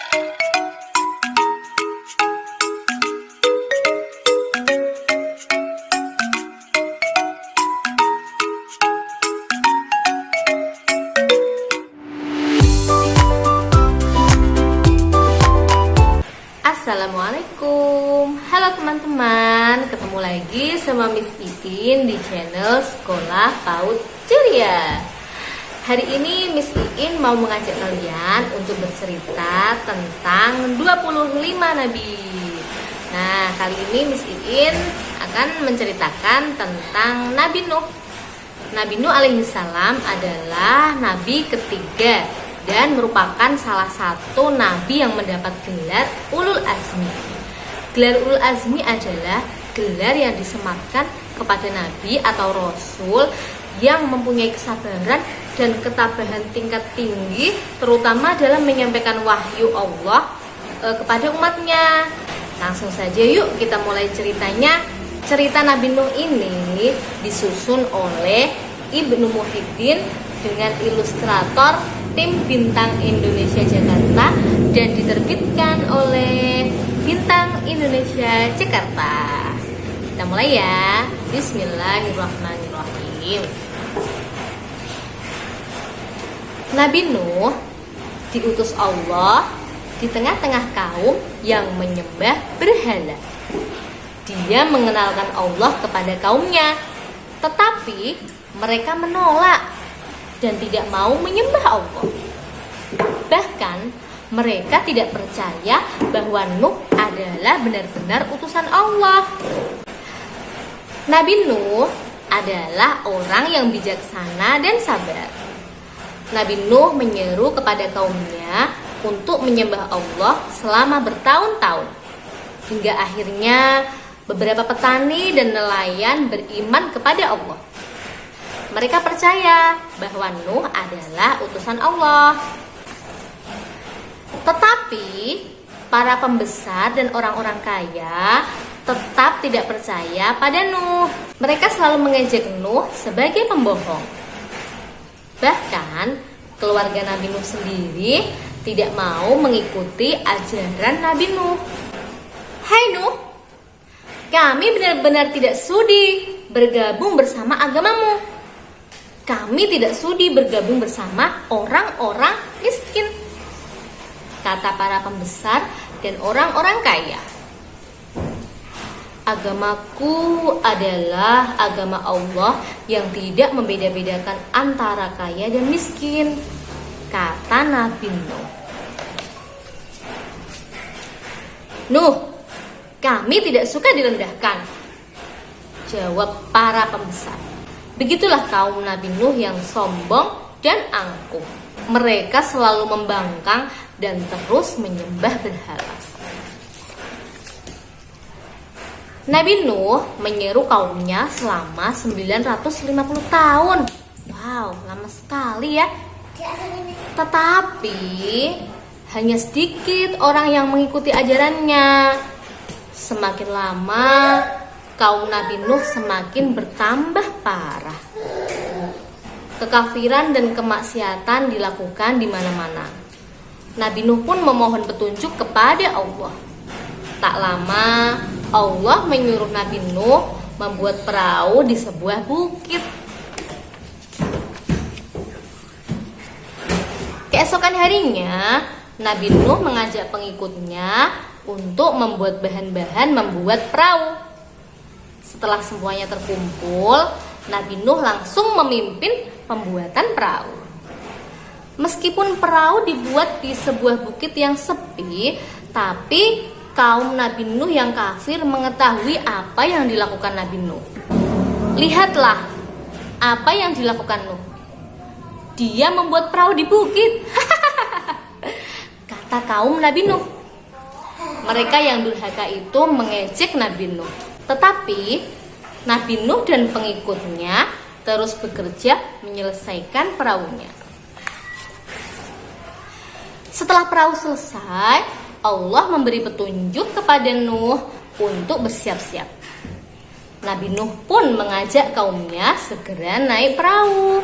Assalamualaikum, halo teman-teman, ketemu lagi sama Miss Iin di channel Sekolah PAUD Ceria. Hari ini Miss Iin mau mengajak kalian untuk bercerita tentang 25 Nabi. Nah, kali ini Miss Iin akan menceritakan tentang Nabi Nuh. Nabi Nuh alaihissalam adalah Nabi ketiga dan merupakan salah satu nabi yang mendapat gelar Ulul Azmi. Gelar Ulul Azmi adalah gelar yang disematkan kepada nabi atau rasul yang mempunyai kesabaran dan ketabahan tingkat tinggi, terutama dalam menyampaikan wahyu Allah kepada umatnya. Langsung saja yuk kita mulai ceritanya. Cerita Nabi Nuh ini disusun oleh Ibnu Muhyiddin dengan ilustrator tim Bintang Indonesia Jakarta dan diterbitkan oleh Bintang Indonesia Jakarta. Kita mulai ya. Bismillahirrahmanirrahim. Nabi Nuh diutus Allah di tengah-tengah kaum yang menyembah berhala. Dia mengenalkan Allah kepada kaumnya, tetapi mereka menolak dan tidak mau menyembah Allah. Bahkan mereka tidak percaya bahwa Nuh adalah benar-benar utusan Allah. Nabi Nuh adalah orang yang bijaksana dan sabar. Nabi Nuh menyeru kepada kaumnya untuk menyembah Allah selama bertahun-tahun, hingga akhirnya beberapa petani dan nelayan beriman kepada Allah. Mereka percaya bahwa Nuh adalah utusan Allah. Tetapi para pembesar dan orang-orang kaya tetap tidak percaya pada Nuh. Mereka selalu mengejek Nuh sebagai pembohong. Bahkan keluarga Nabi Nuh sendiri tidak mau mengikuti ajaran Nabi Nuh. Hai Nuh, kami benar-benar tidak sudi bergabung bersama agamamu. Kami tidak sudi bergabung bersama orang-orang miskin, kata para pembesar dan orang-orang kaya. Agamaku adalah agama Allah yang tidak membeda-bedakan antara kaya dan miskin, kata Nabi Nuh. Nuh, kami tidak suka direndahkan, jawab para pembesar. Begitulah kaum Nabi Nuh yang sombong dan angkuh. Mereka selalu membangkang dan terus menyembah berhala. Nabi Nuh menyeru kaumnya selama 950 tahun. Wow, lama sekali ya. Tetapi hanya sedikit orang yang mengikuti ajarannya. Semakin lama kaum Nabi Nuh semakin bertambah parah. Kekafiran dan kemaksiatan dilakukan di mana-mana. Nabi Nuh pun memohon petunjuk kepada Allah. Tak lama, Allah menyuruh Nabi Nuh membuat perahu di sebuah bukit. Keesokan harinya, Nabi Nuh mengajak pengikutnya untuk membuat bahan-bahan membuat perahu. Setelah semuanya terkumpul, Nabi Nuh langsung memimpin pembuatan perahu. Meskipun perahu dibuat di sebuah bukit yang sepi, tapi kaum Nabi Nuh yang kafir mengetahui apa yang dilakukan Nabi Nuh. Lihatlah apa yang dilakukan Nuh. Dia membuat perahu di bukit. Kata kaum Nabi Nuh. Mereka yang durhaka itu mengejek Nabi Nuh. Tetapi Nabi Nuh dan pengikutnya terus bekerja menyelesaikan perahunya. Setelah perahu selesai, Allah memberi petunjuk kepada Nuh untuk bersiap-siap. Nabi Nuh pun mengajak kaumnya segera naik perahu.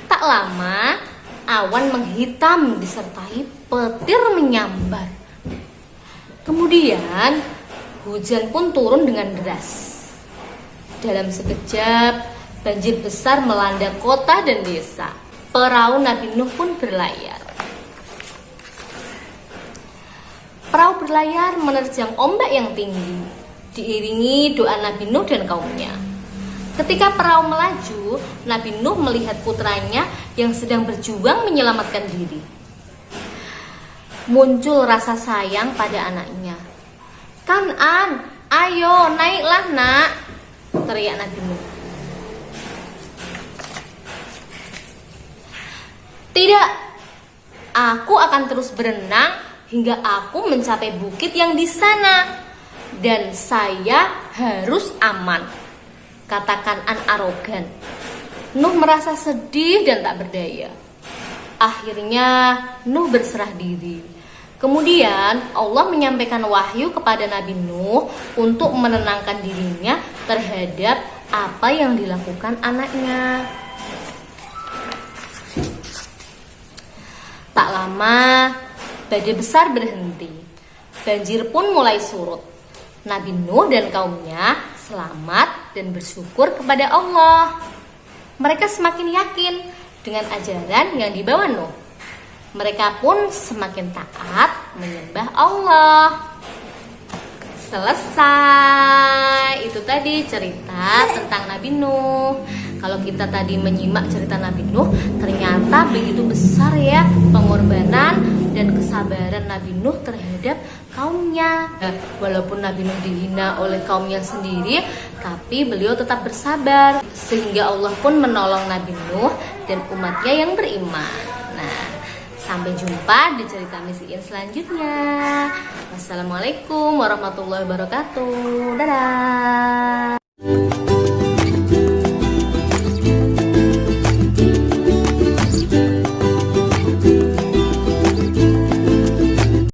Tak lama, awan menghitam disertai petir menyambar. Kemudian hujan pun turun dengan deras. Dalam sekejap, banjir besar melanda kota dan desa. Perahu Nabi Nuh pun berlayar. Perahu berlayar menerjang ombak yang tinggi, diiringi doa Nabi Nuh dan kaumnya. Ketika perahu melaju, Nabi Nuh melihat putranya yang sedang berjuang menyelamatkan diri. Muncul rasa sayang pada anaknya. "Kan'an, ayo naiklah nak," teriak Nabi Nuh. "Tidak, aku akan terus berenang hingga aku mencapai bukit yang di sana, dan saya harus aman," kata Kan'an arogan. Nuh merasa sedih dan tak berdaya. Akhirnya Nuh berserah diri. Kemudian Allah menyampaikan wahyu kepada Nabi Nuh untuk menenangkan dirinya terhadap apa yang dilakukan anaknya. Tak lama, badai besar berhenti. Banjir pun mulai surut. Nabi Nuh dan kaumnya selamat dan bersyukur kepada Allah. Mereka semakin yakin dengan ajaran yang dibawa Nuh. Mereka pun semakin taat menyembah Allah. Selesai. Itu tadi cerita tentang Nabi Nuh. Kalau kita tadi menyimak cerita Nabi Nuh, ternyata begitu besar ya pengorbanan dan kesabaran Nabi Nuh terhadap kaumnya. Walaupun Nabi Nuh dihina oleh kaumnya sendiri, tapi beliau tetap bersabar, sehingga Allah pun menolong Nabi Nuh dan umatnya yang beriman. Nah, sampai jumpa di cerita Miss Iin selanjutnya. Wassalamualaikum warahmatullahi wabarakatuh. Dadah.